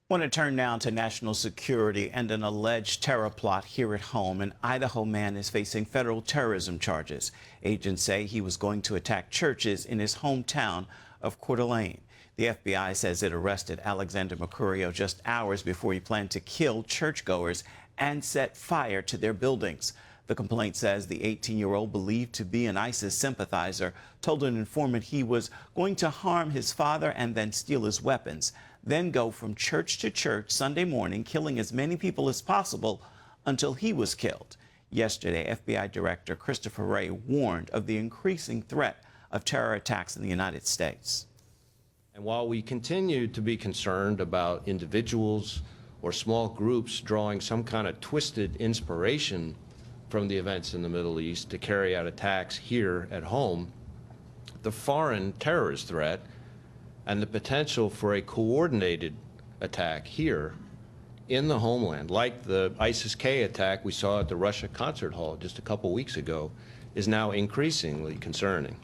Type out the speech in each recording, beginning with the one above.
Want to turn now to national security and an alleged terror plot here at home. An Idaho man is facing federal terrorism charges. Agents say he was going to attack churches in his hometown of Coeur d'Alene. The FBI says it arrested Alexander Mercurio just hours before he planned to kill churchgoers and set fire to their buildings. The complaint says the 18-year-old, believed to be an ISIS sympathizer, told an informant he was going to harm his father and then steal his weapons, then go from church to church Sunday morning, killing as many people as possible until he was killed. Yesterday, FBI Director Christopher Wray warned of the increasing threat of terror attacks in the United States. And while we continue to be concerned about individuals or small groups drawing some kind of twisted inspiration from the events in the Middle East to carry out attacks here at home, the foreign terrorist threat and the potential for a coordinated attack here in the homeland, like the ISIS-K attack we saw at the Russia concert hall just a couple weeks ago, is now increasingly concerning.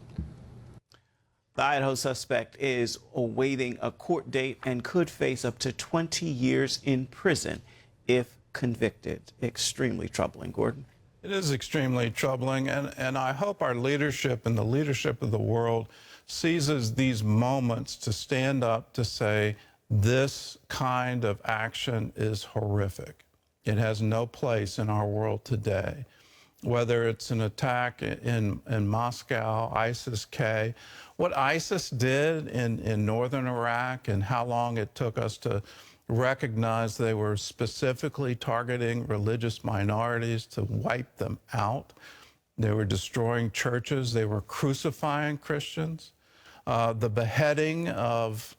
The Idaho suspect is awaiting a court date and could face up to 20 years in prison if convicted. Extremely troubling, Gordon. It is extremely troubling, and I hope our leadership and the leadership of the world seizes these moments to stand up to say this kind of action is horrific. It has no place in our world today. Whether it's an attack in Moscow, ISIS-K, what ISIS did in northern Iraq and how long it took us to recognize they were specifically targeting religious minorities to wipe them out. They were destroying churches. They were crucifying Christians. The beheading of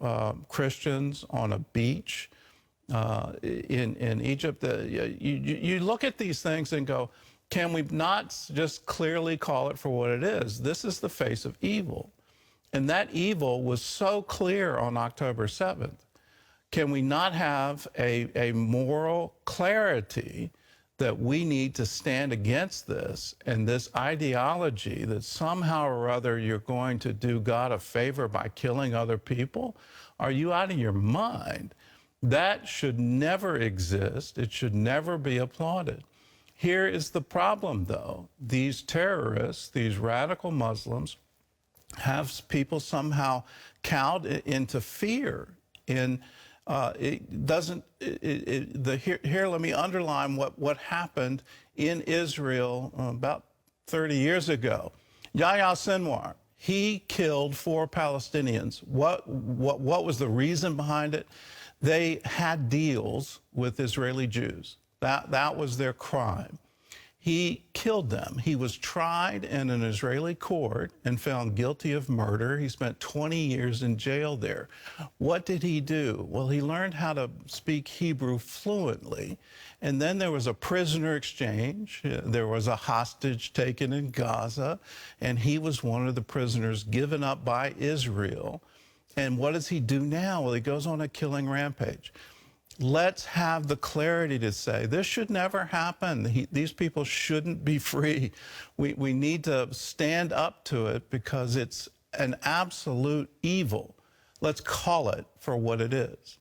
Christians on a beach in Egypt. You look at these things and go, can we not just clearly call it for what it is? This is the face of evil. And that evil was so clear on October 7th. Can we not have a moral clarity that we need to stand against this and this ideology that somehow or other you're going to do God a favor by killing other people? Are you out of your mind? That should never exist. It should never be applauded. Here is the problem, though. These terrorists, these radical Muslims, have people somehow cowed into fear. Here, let me underline what happened in Israel about 30 years ago. Yahya Sinwar, he killed 4 Palestinians. What was the reason behind it? They had deals with Israeli Jews. That was their crime. He killed them. He was tried in an Israeli court and found guilty of murder. He spent 20 years in jail there. What did he do? Well, he learned how to speak Hebrew fluently. And then there was a prisoner exchange. There was a hostage taken in Gaza. And he was one of the prisoners given up by Israel. And what does he do now? Well, he goes on a killing rampage. Let's have the clarity to say this should never happen. These people shouldn't be free. We need to stand up to it because it's an absolute evil. Let's call it for what it is.